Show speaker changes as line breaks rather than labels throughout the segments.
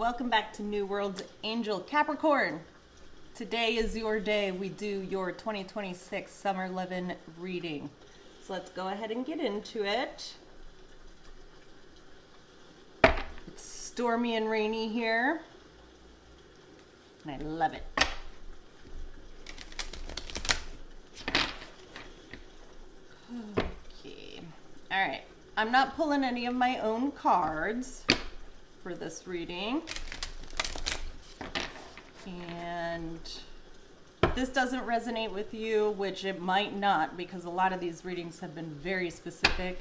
welcome back to New World's Angel Capricorn. Today is your day. We do your 2026 Summer Lovin reading. So let's go ahead and get into it. It's stormy and rainy here, and I love it. Okay, all right. I'm not pulling any of my own cards for this reading, and if this doesn't resonate with you, which it might not because a lot of these readings have been very specific,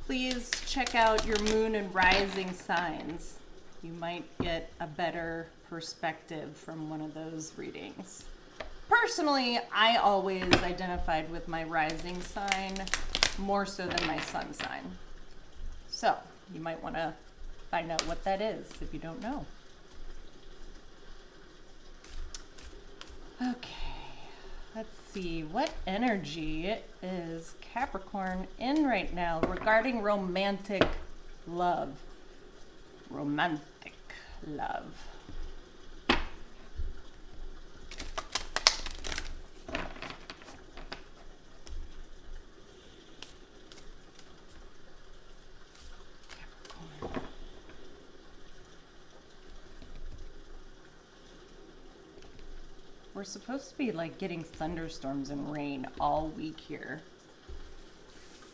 please check out your moon and rising signs. You might get a better perspective from one of those readings. Personally, I always identified with my rising sign more so than my sun sign, so you might want to find out what that is if you don't know. Okay, let's see. What energy is Capricorn in right now regarding romantic love? Romantic love. We're supposed to be like getting thunderstorms and rain all week here.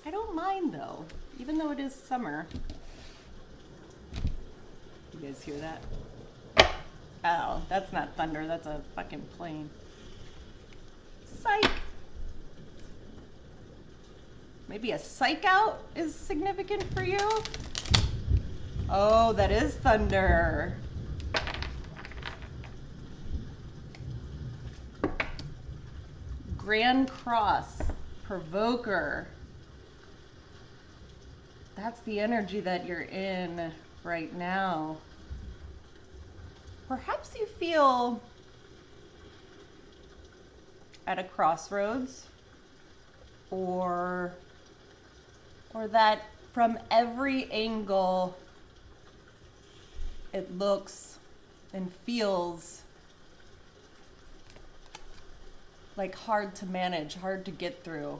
I don't mind though, even though it is summer. You guys hear that? Oh, that's not thunder, that's a fucking plane. Psych! Maybe a psych out is significant for you? Oh, that is thunder. Grand Cross, Provoker. That's the energy that you're in right now. Perhaps you feel at a crossroads, or that from every angle it looks and feels like hard to manage, hard to get through.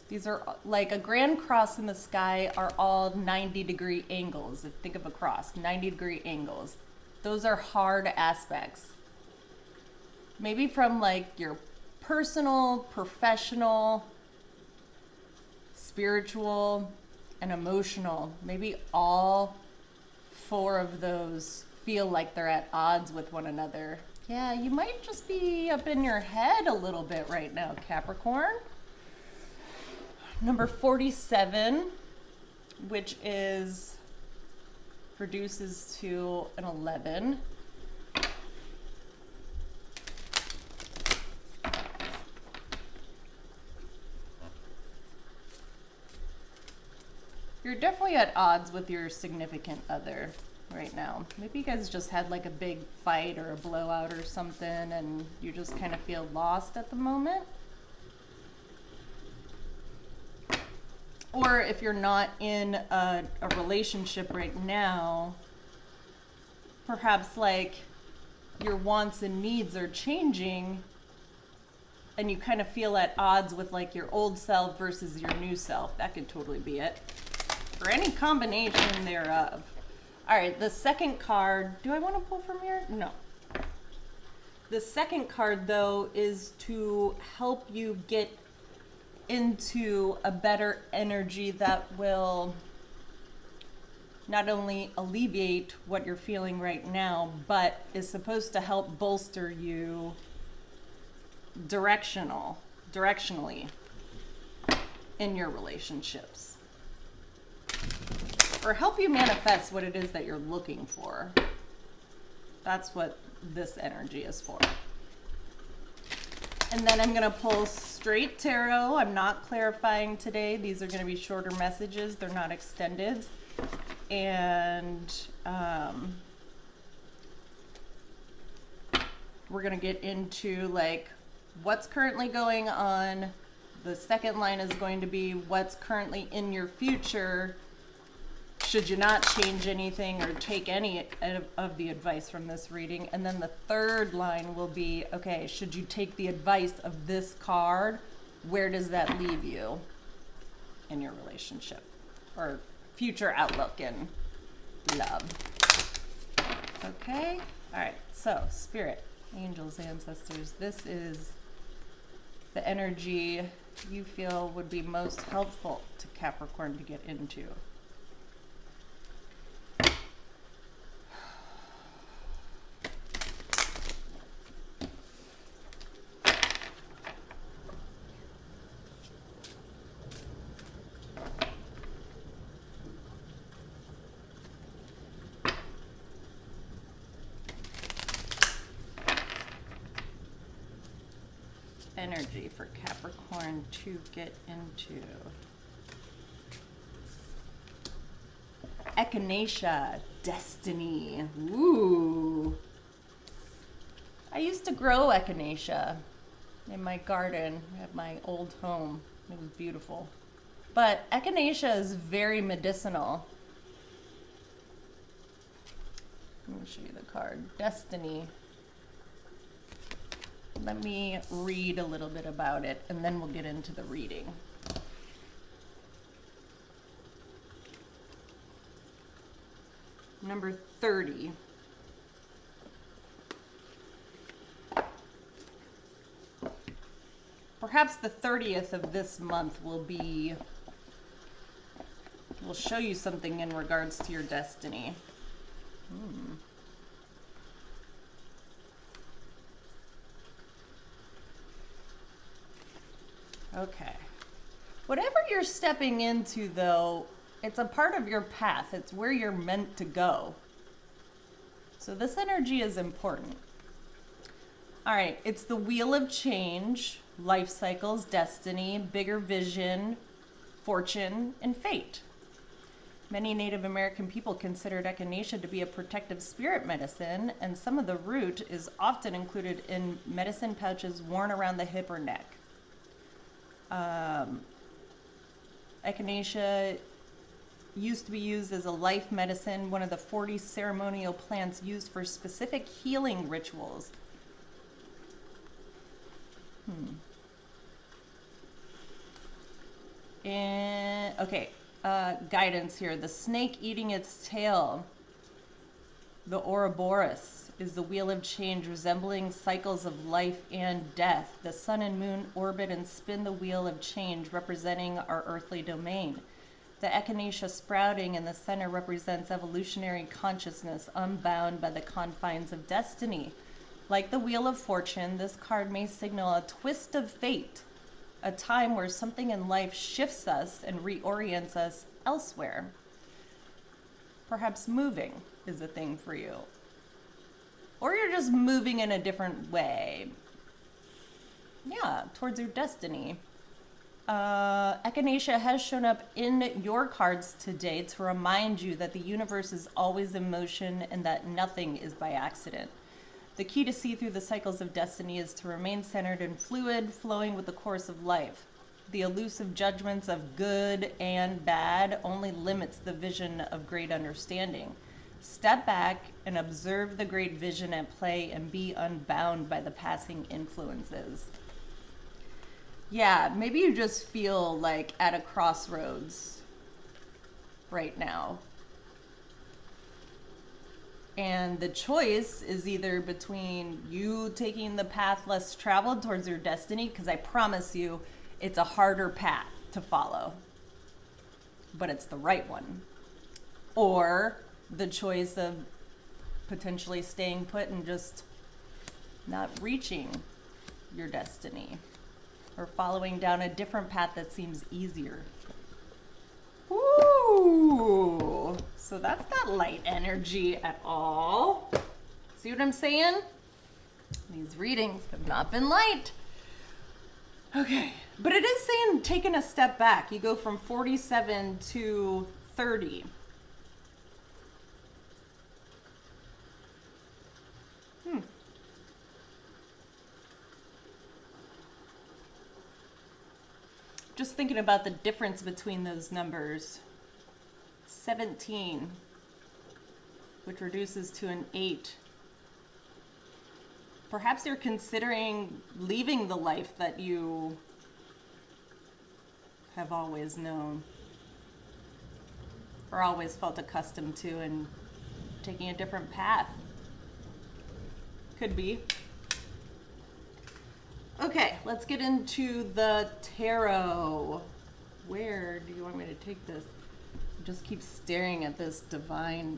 These are like a grand cross in the sky are all 90-degree angles. Think of a cross, 90-degree angles. Those are hard aspects. Maybe from like your personal, professional, spiritual, and emotional. Maybe all four of those feel like they're at odds with one another. Yeah, you might just be up in your head a little bit right now, Capricorn. Number 47, which reduces to an 11. You're definitely at odds with your significant other right now. Maybe you guys just had like a big fight or a blowout or something and you just kind of feel lost at the moment. Or if you're not in a relationship right now, perhaps like your wants and needs are changing and you kind of feel at odds with like your old self versus your new self. That could totally be it. Or any combination thereof. All right, the second card, do I want to pull from here? No. The second card, though, is to help you get into a better energy that will not only alleviate what you're feeling right now, but is supposed to help bolster you directionally in your relationships. Or help you manifest what it is that you're looking for. That's what this energy is for. And then I'm going to pull straight tarot. I'm not clarifying today. These are going to be shorter messages. They're not extended. And we're going to get into like what's currently going on. The second line is going to be what's currently in your future should you not change anything or take any of the advice from this reading? And then the third line will be, okay, should you take the advice of this card? Where does that leave you in your relationship or future outlook in love? Okay. All right. So spirit, angels, ancestors, this is the energy you feel would be most helpful to Capricorn to get into. Energy for Capricorn to get into. Echinacea, destiny. Ooh. I used to grow echinacea in my garden at my old home. It was beautiful. But echinacea is very medicinal. Let me show you the card. Destiny. Let me read a little bit about it, and then we'll get into the reading. Number 30. Perhaps the 30th of this month will show you something in regards to your destiny. Okay. Whatever you're stepping into, though, it's a part of your path. It's where you're meant to go. So this energy is important. All right. It's the wheel of change, life cycles, destiny, bigger vision, fortune, and fate. Many Native American people considered echinacea to be a protective spirit medicine, and some of the root is often included in medicine pouches worn around the hip or neck. Echinacea used to be used as a life medicine, one of the 40 ceremonial plants used for specific healing rituals. And okay, guidance here. The snake eating its tail. The Ouroboros is the wheel of change, resembling cycles of life and death. The sun and moon orbit and spin the wheel of change, representing our earthly domain. The echinacea sprouting in the center represents evolutionary consciousness, unbound by the confines of destiny. Like the wheel of fortune, this card may signal a twist of fate, a time where something in life shifts us and reorients us elsewhere. Perhaps moving is a thing for you. Or you're just moving in a different way. Yeah, towards your destiny. Echinacea has shown up in your cards today to remind you that the universe is always in motion and that nothing is by accident. The key to see through the cycles of destiny is to remain centered and fluid, flowing with the course of life. The elusive judgments of good and bad only limits the vision of great understanding. Step back and observe the great vision at play and be unbound by the passing influences. Yeah, maybe you just feel like at a crossroads right now. And the choice is either between you taking the path less traveled towards your destiny, because I promise you, it's a harder path to follow, but it's the right one. Or the choice of potentially staying put and just not reaching your destiny, or following down a different path that seems easier. Ooh, so that's not light energy at all. See what I'm saying? These readings have not been light. Okay, but it is saying taking a step back. You go from 47 to 30. Just thinking about the difference between those numbers. 17, which reduces to an 8. Perhaps you're considering leaving the life that you have always known or always felt accustomed to and taking a different path. Could be. Okay, let's get into the tarot. Where do you want me to take this? I just keep staring at this divine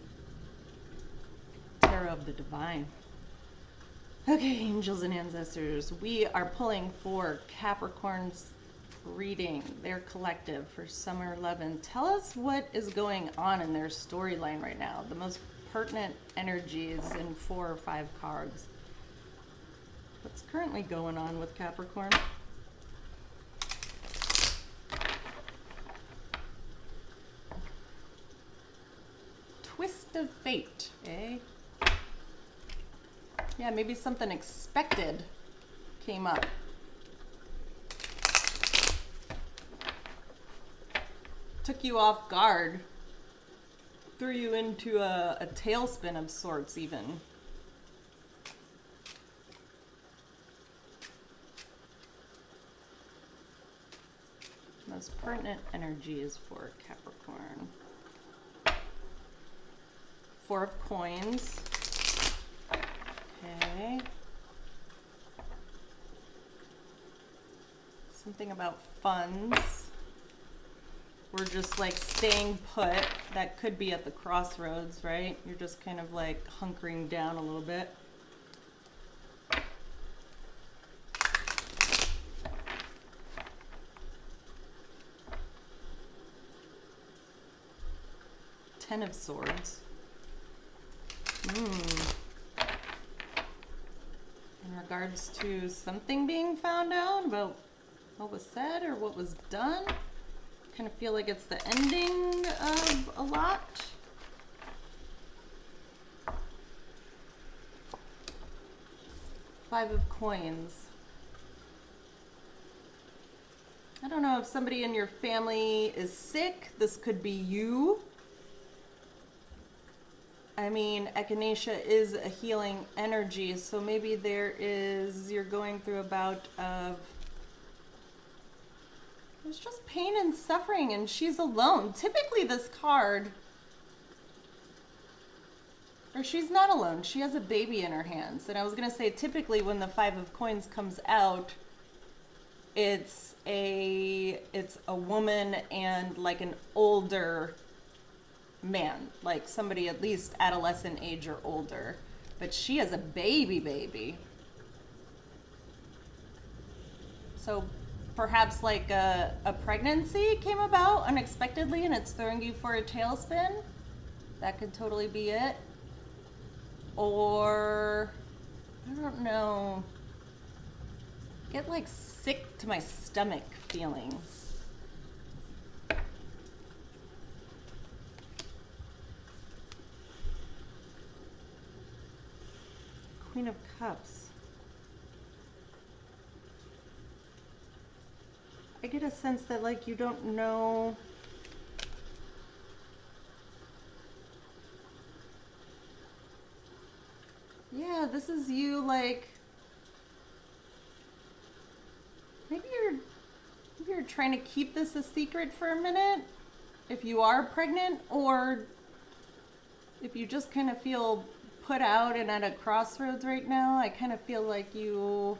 tarot of the divine. Okay, angels and ancestors, we are pulling for Capricorn's reading, their collective for Summer Lovin. Tell us what is going on in their storyline right now. The most pertinent energies in 4 or 5 cards. What's currently going on with Capricorn? Twist of fate, eh? Yeah, maybe something expected came up. Took you off guard. Threw you into a tailspin of sorts, even. Most pertinent energy is for Capricorn. 4 of coins. Okay. Something about funds. We're just like staying put. That could be at the crossroads, right? You're just kind of like hunkering down a little bit. Ten of Swords. In regards to something being found out about what was said or what was done. Kind of feel like it's the ending of a lot. Five of coins. I don't know if somebody in your family is sick. This could be you. I mean, echinacea is a healing energy, so maybe you're going through a bout of, there's just pain and suffering and she's alone. Typically this card, or she's not alone, she has a baby in her hands. And I was gonna say, typically when the 5 of coins comes out, it's a woman and like an older man, like somebody at least adolescent age or older, but she has a baby. So perhaps like a pregnancy came about unexpectedly and it's throwing you for a tailspin. That could totally be it. Or I don't know, get like sick to my stomach feeling. Queen of Cups. I get a sense that like you don't know. Yeah, this is you like maybe you're trying to keep this a secret for a minute if you are pregnant, or if you just kind of feel put out and at a crossroads right now. I kind of feel like you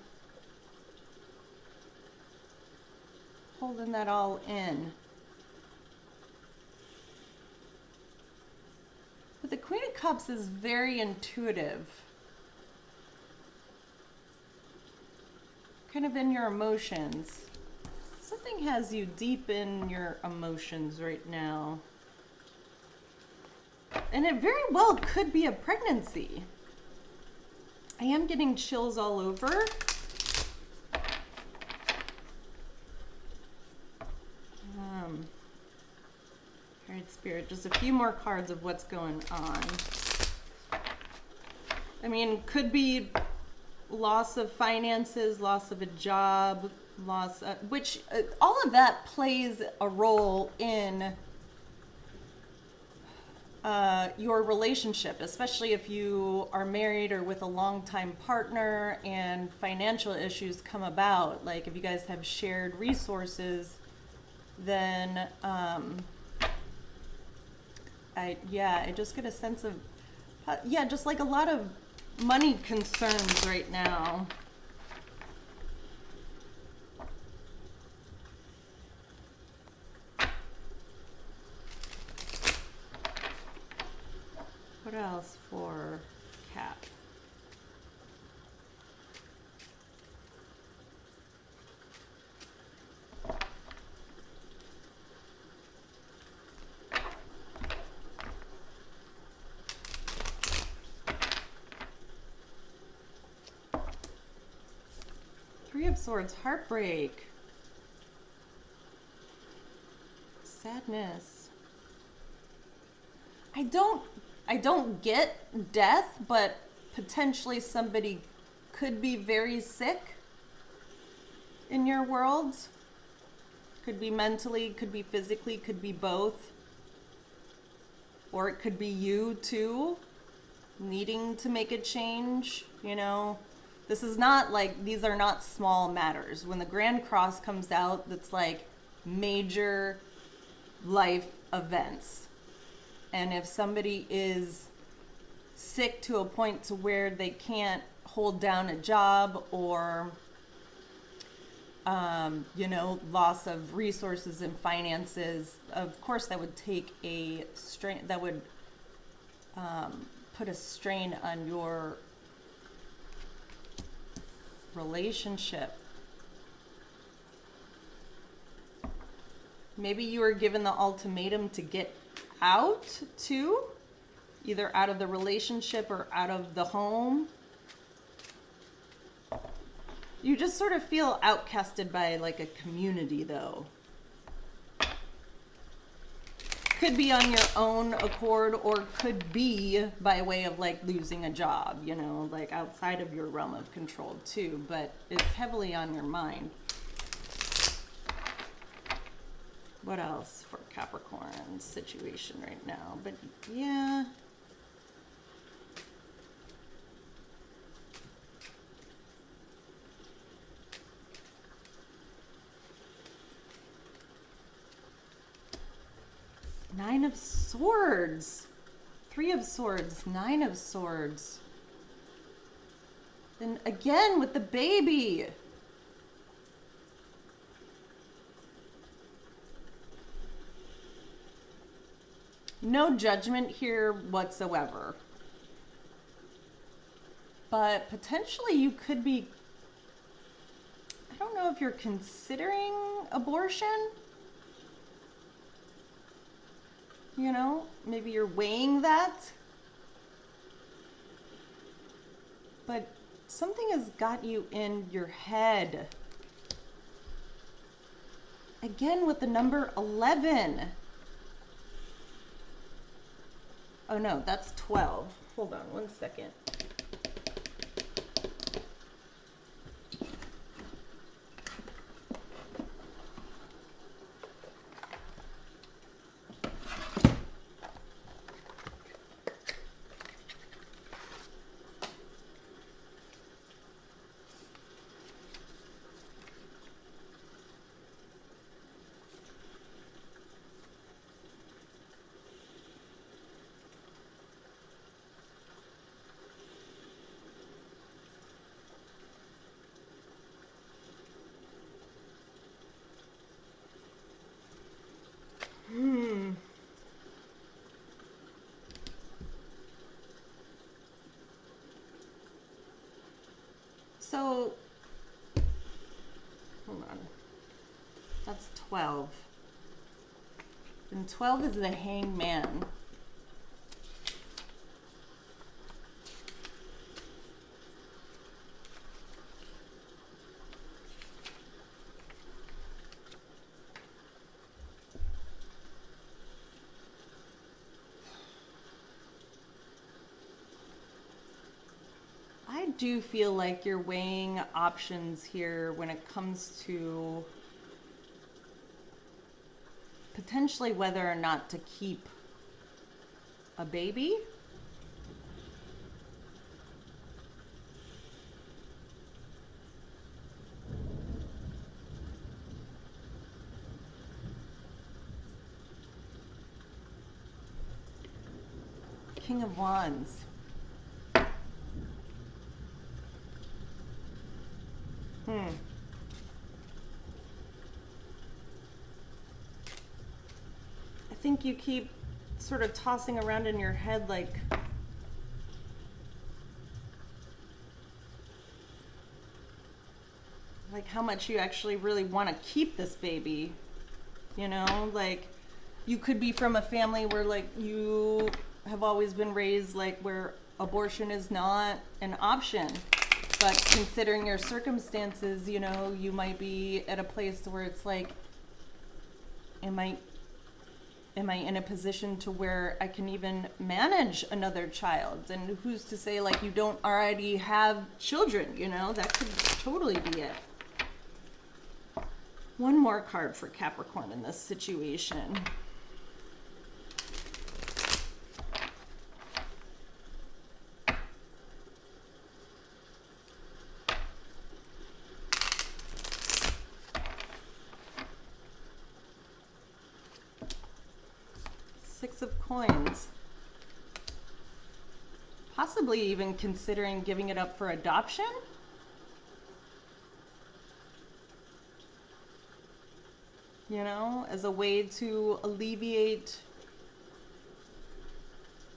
holding that all in. But the Queen of Cups is very intuitive. Kind of in your emotions. Something has you deep in your emotions right now. And it very well could be a pregnancy. I am getting chills all over. All right, Spirit, just a few more cards of what's going on. I mean, could be loss of finances, loss of a job, which all of that plays a role in your relationship, especially if you are married or with a longtime partner and financial issues come about. Like if you guys have shared resources, then I just get a sense of just like a lot of money concerns right now. What else for Cap? Three of Swords, heartbreak, sadness. I don't get death, but potentially somebody could be very sick in your world. Could be mentally, could be physically, could be both. Or it could be you too, needing to make a change, you know. This is not like, these are not small matters. When the Grand Cross comes out, that's like major life events. And if somebody is sick to a point to where they can't hold down a job, or loss of resources and finances, of course that would take a strain, that would put a strain on your relationship. Maybe you were given the ultimatum to get out too, either out of the relationship or out of the home. You just sort of feel outcasted by like a community though. Could be on your own accord, or could be by way of like losing a job, you know, like outside of your realm of control too, but it's heavily on your mind. What else for Capricorn's situation right now? But yeah. Nine of Swords. Three of Swords. Nine of Swords. Then again with the baby. No judgment here whatsoever. But potentially you could be, I don't know if you're considering abortion. You know, maybe you're weighing that. But something has got you in your head. Again with the number 11. Oh no, that's 12. Hold on one second. So, hold on. That's 12. And 12 is the Hangman. I do feel like you're weighing options here when it comes to potentially whether or not to keep a baby. King of Wands. I think you keep sort of tossing around in your head like how much you actually really want to keep this baby. You know, like you could be from a family where like you have always been raised like where abortion is not an option. But considering your circumstances, you know, you might be at a place where it's like, am I in a position to where I can even manage another child? And who's to say like you don't already have children, you know? That could totally be it. One more card for Capricorn in this situation. Six of Coins. Possibly even considering giving it up for adoption. You know, as a way to alleviate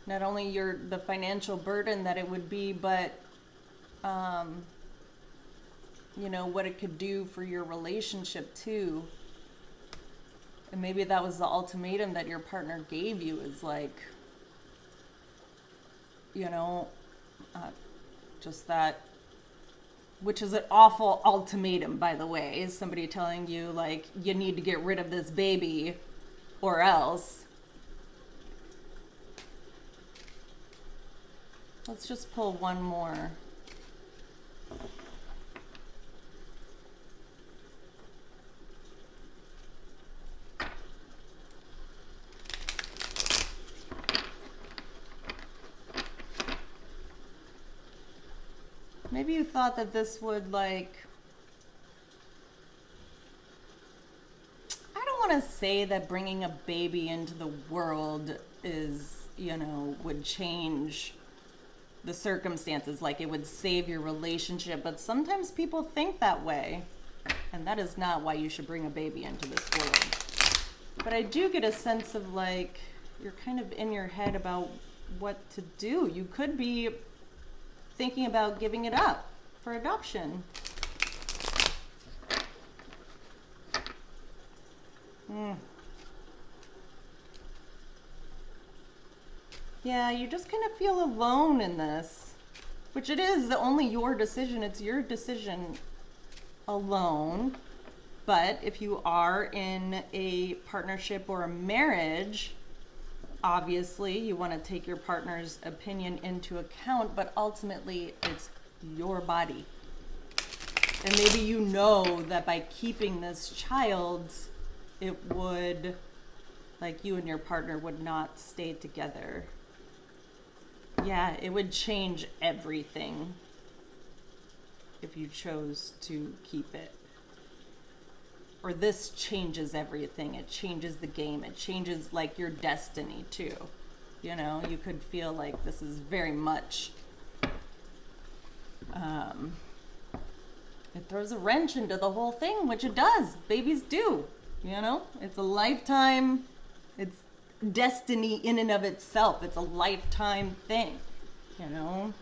not only the financial burden that it would be, but you know, what it could do for your relationship too. And maybe that was the ultimatum that your partner gave you, is like, you know, just that, which is an awful ultimatum, by the way, is somebody telling you like, you need to get rid of this baby or else. Let's just pull one more. Maybe you thought that this would like, I don't want to say that bringing a baby into the world is, you know, would change the circumstances, like it would save your relationship, but sometimes people think that way, and that is not why you should bring a baby into this world. But I do get a sense of like, you're kind of in your head about what to do. You could be thinking about giving it up for adoption. Yeah, you just kind of feel alone in this, which it is only your decision. It's your decision alone. But if you are in a partnership or a marriage, obviously you want to take your partner's opinion into account, but ultimately it's your body. And maybe you know that by keeping this child, it would, like, you and your partner would not stay together. Yeah, it would change everything if you chose to keep it. Or this changes everything. It changes the game. It changes like your destiny too. You know, you could feel like this is very much, it throws a wrench into the whole thing, which it does. Babies do, you know? It's a lifetime, it's destiny in and of itself. It's a lifetime thing, you know?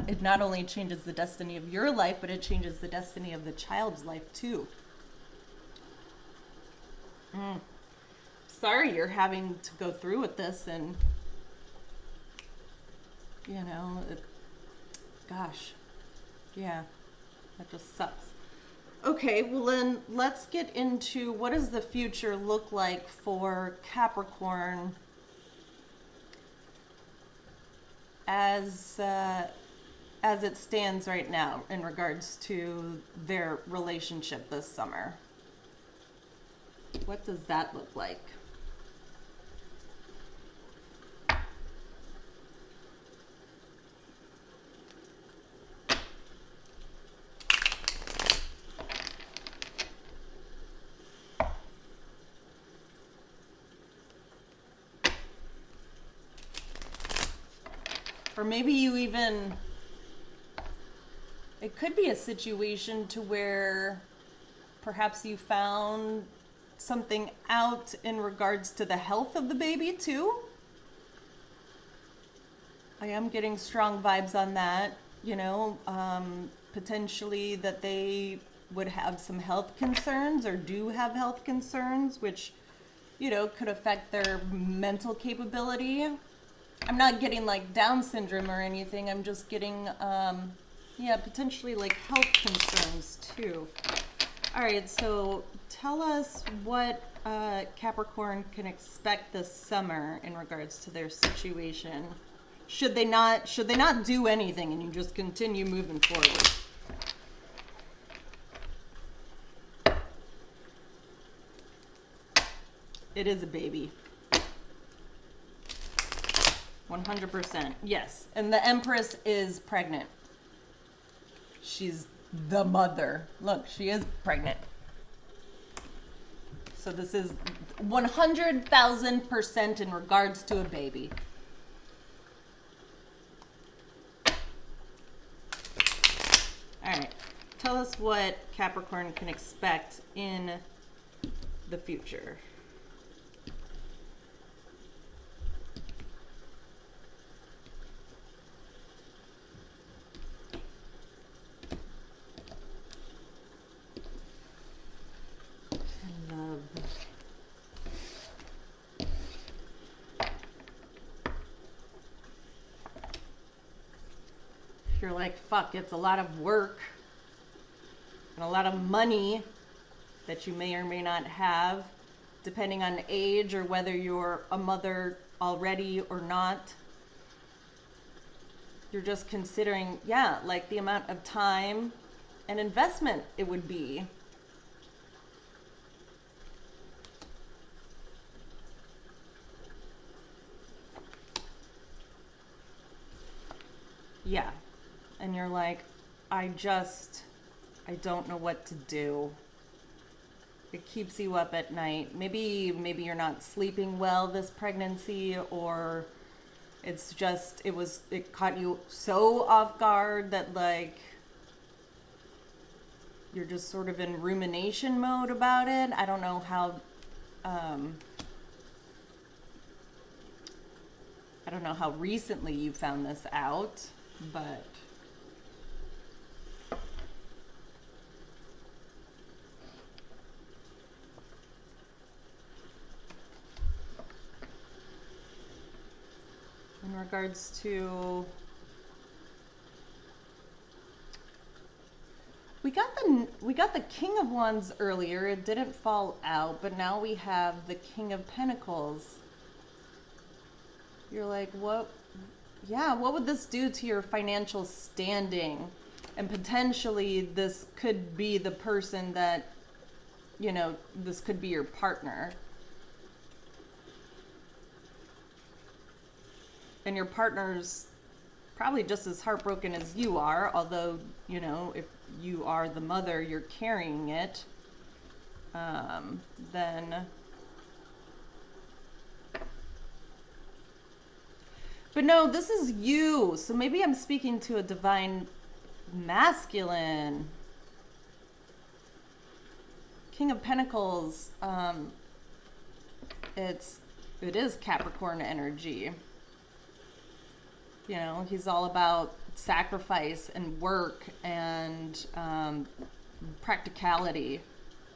It not only changes the destiny of your life, but it changes the destiny of the child's life too. Sorry you're having to go through with this, and you know, gosh, yeah, that just sucks. Okay, well then let's get into what does the future look like for Capricorn as it stands right now in regards to their relationship this summer. What does that look like? Or maybe you even, it could be a situation to where perhaps you found something out in regards to the health of the baby too. I am getting strong vibes on that, potentially that they would have some health concerns or do have health concerns, which, could affect their mental capability. I'm not getting like Down syndrome or anything. I'm just getting, potentially like health concerns too. All right, so tell us what Capricorn can expect this summer in regards to their situation. Should they not do anything and you just continue moving forward? It is a baby. 100%. Yes. And the Empress is pregnant. She's the mother. Look, she is pregnant. So this is 100,000% in regards to a baby. All right. Tell us what Capricorn can expect in the future. You're like, fuck, it's a lot of work and a lot of money that you may or may not have, depending on age or whether you're a mother already or not. You're just considering, like the amount of time and investment it would be. Yeah. And you're like, I don't know what to do. It keeps you up at night. Maybe you're not sleeping well this pregnancy, or it's just, it caught you so off guard that like, you're just sort of in rumination mode about it. I don't know how, recently you found this out, but in regards to, we got the King of Wands earlier. It didn't fall out, but now we have the King of Pentacles. You're like, what? Yeah, what would this do to your financial standing? And potentially this could be the person that, this could be your partner. And your partner's probably just as heartbroken as you are, although, if you are the mother, you're carrying it, then... But no, this is you. So maybe I'm speaking to a divine masculine. King of Pentacles, it is Capricorn energy. He's all about sacrifice and work and practicality.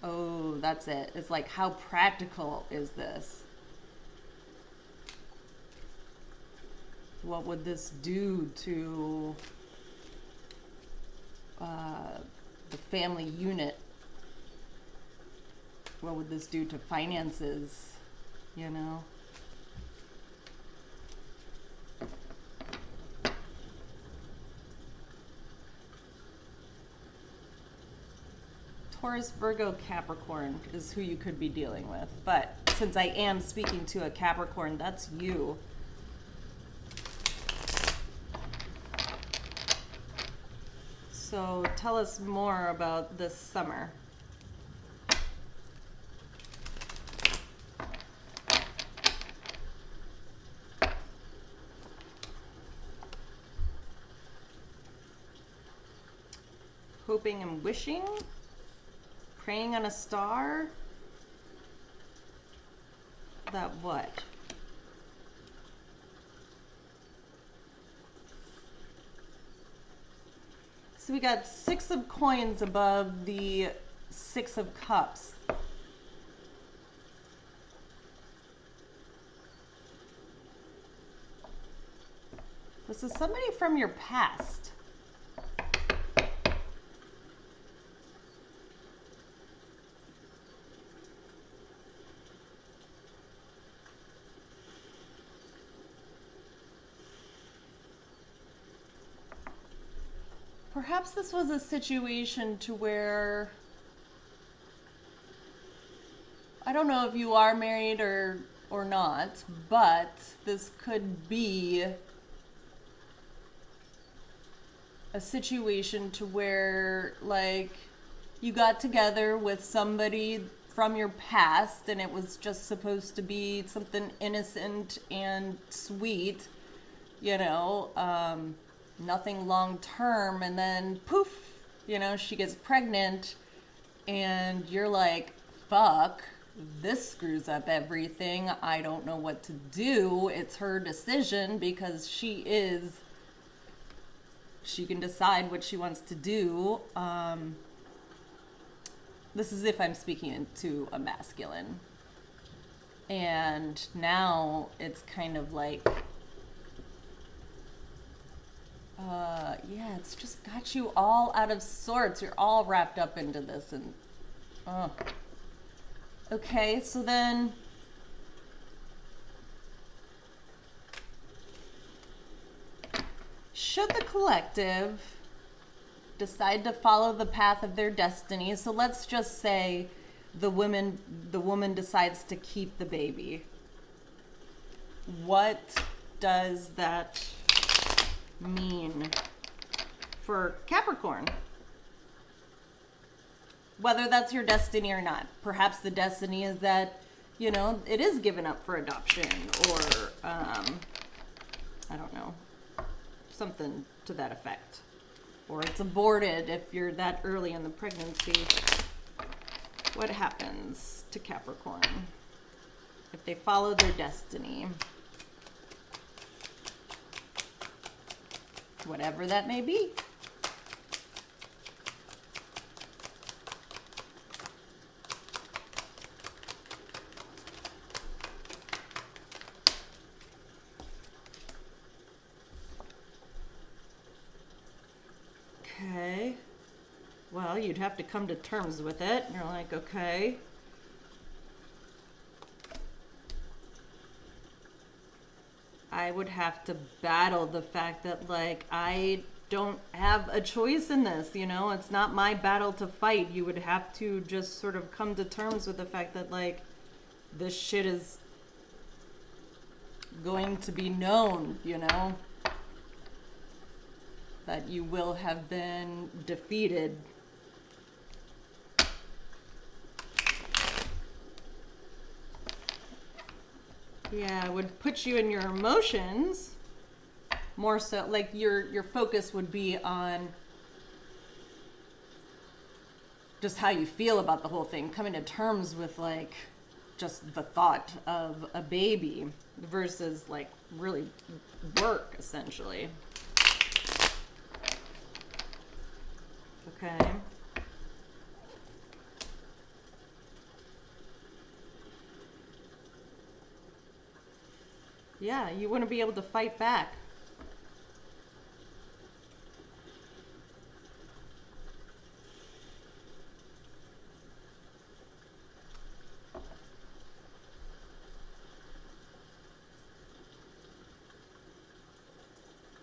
Oh, that's it. It's like, how practical is this? What would this do to the family unit? What would this do to finances? Taurus, Virgo, Capricorn is who you could be dealing with. But since I am speaking to a Capricorn, that's you. So tell us more about this summer. Hoping and wishing, praying on a star, that what? So we got 6 of coins above the 6 of cups. This is somebody from your past. Perhaps this was a situation to where, I don't know if you are married or not, but this could be a situation to where, like, you got together with somebody from your past and it was just supposed to be something innocent and sweet, you know, nothing long term, and then poof, you know, she gets pregnant and you're like, fuck, this screws up everything. I don't know what to do. It's her decision because she can decide what she wants to do. This is if I'm speaking to a masculine. And now it's kind of like, yeah, it's just got you all out of sorts. You're all wrapped up into this, and okay, so then should the collective decide to follow the path of their destiny, so let's just say the woman decides to keep the baby, what does that mean for Capricorn? Whether that's your destiny or not. Perhaps the destiny is that, you know, it is given up for adoption, or I don't know, something to that effect. Or it's aborted if you're that early in the pregnancy. What happens to Capricorn if they follow their destiny? Whatever that may be. Okay. Well, you'd have to come to terms with it. And you're like, okay. I would have to battle the fact that, like, I don't have a choice in this, you know? It's not my battle to fight. You would have to just sort of come to terms with the fact that, like, this shit is going to be known, you know? That you will have been defeated. Yeah, it would put you in your emotions more so, like your focus would be on just how you feel about the whole thing, coming to terms with, like, just the thought of a baby versus, like, really work, essentially. Okay. Yeah, you wouldn't be able to fight back.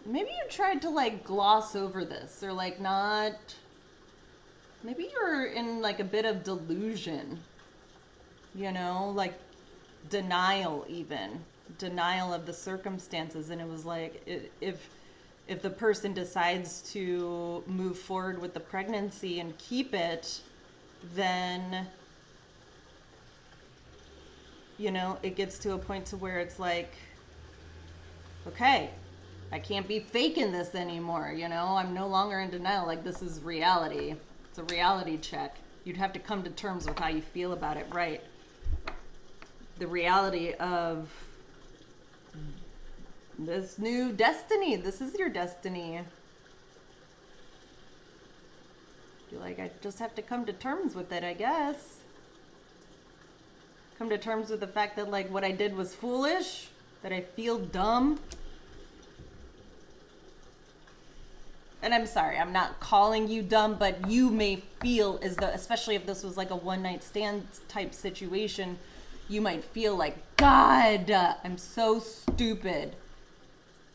Maybe you tried to, like, gloss over this, or, like, not maybe you're in like a bit of delusion, you know, like denial, even denial of the circumstances. And it was like, if the person decides to move forward with the pregnancy and keep it, then, you know, it gets to a point to where it's like, okay, I can't be faking this anymore, you know? I'm no longer in denial. Like, this is reality. It's a reality check. You'd have to come to terms with how you feel about it, right? The reality of this new destiny. This is your destiny. You're like, I just have to come to terms with it, I guess. Come to terms with the fact that, like, what I did was foolish, that I feel dumb. And I'm sorry, I'm not calling you dumb, but you may feel as though, especially if this was like a one-night stand type situation, you might feel like, God, I'm so stupid.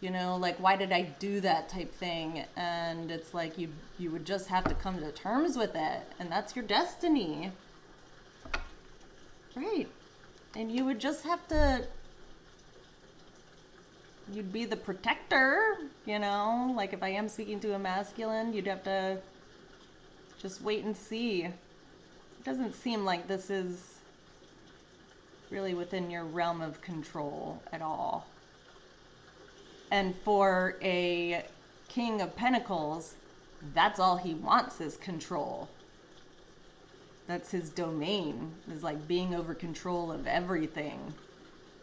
You know, like, why did I do that type thing? And it's like you would just have to come to terms with it. And that's your destiny. Right. And you would just have to, you'd be the protector, you know? Like, if I am speaking to a masculine, you'd have to just wait and see. It doesn't seem like this is really within your realm of control at all. And for a King of Pentacles, that's all he wants is control. That's his domain, is like being over control of everything.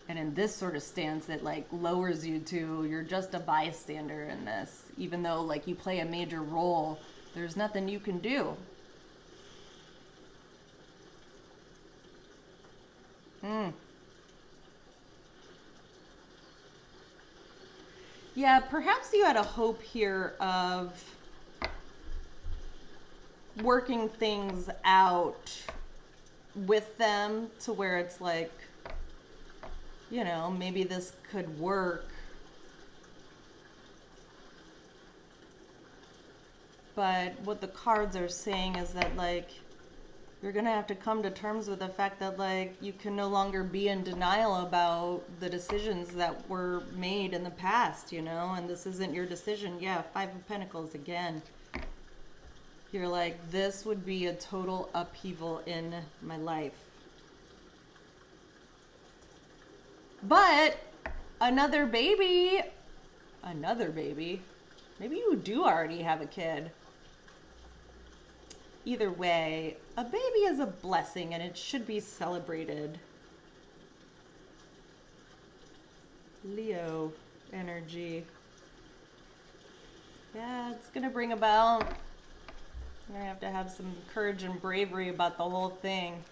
And in this sort of stance, it like lowers you to, you're just a bystander in this. Even though like you play a major role, there's nothing you can do. Yeah, perhaps you had a hope here of working things out with them to where it's like, you know, maybe this could work. But what the cards are saying is that, like, you're going to have to come to terms with the fact that, like, you can no longer be in denial about the decisions that were made in the past, you know? And this isn't your decision. Yeah, Five of Pentacles again. You're like, this would be a total upheaval in my life. But another baby, maybe you do already have a kid. Either way, a baby is a blessing and it should be celebrated. Leo energy. Yeah, it's gonna bring about, you're gonna have some courage and bravery about the whole thing.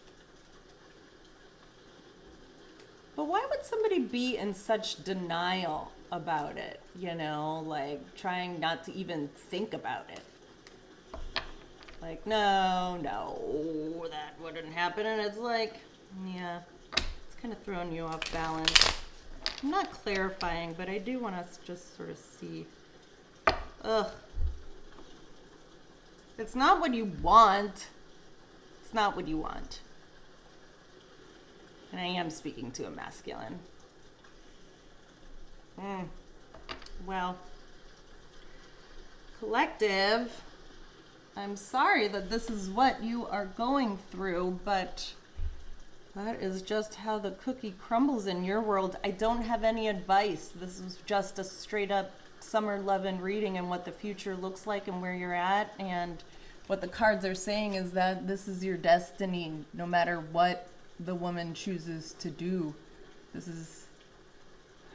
But why would somebody be in such denial about it? You know, like trying not to even think about it. Like, no, that wouldn't happen. And it's like, yeah, it's kind of throwing you off balance. I'm not clarifying, but I do want us to just sort of see. Ugh. It's not what you want. It's not what you want. And I am speaking to a masculine. Well, collective, I'm sorry that this is what you are going through, but that is just how the cookie crumbles in your world. I don't have any advice. This is just a straight up Summer Lovin reading and what the future looks like and where you're at. And what the cards are saying is that this is your destiny, no matter what the woman chooses to do. This is,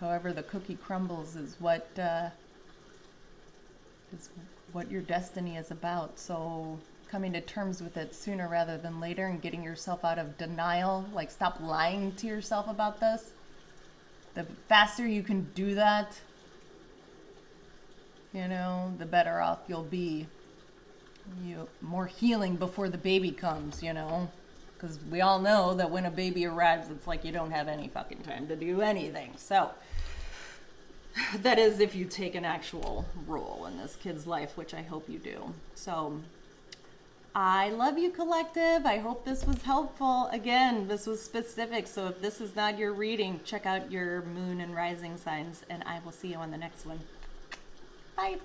however the cookie crumbles, is what your destiny is about. So coming to terms with it sooner rather than later and getting yourself out of denial. Like, stop lying to yourself about this. The faster you can do that, you know, the better off you'll be. More healing before the baby comes, you know. Because we all know that when a baby arrives, it's like you don't have any fucking time to do anything. So that is if you take an actual role in this kid's life, which I hope you do. So I love you, collective. I hope this was helpful. Again, this was specific, so if this is not your reading, check out your moon and rising signs, and I will see you on the next one. Bye.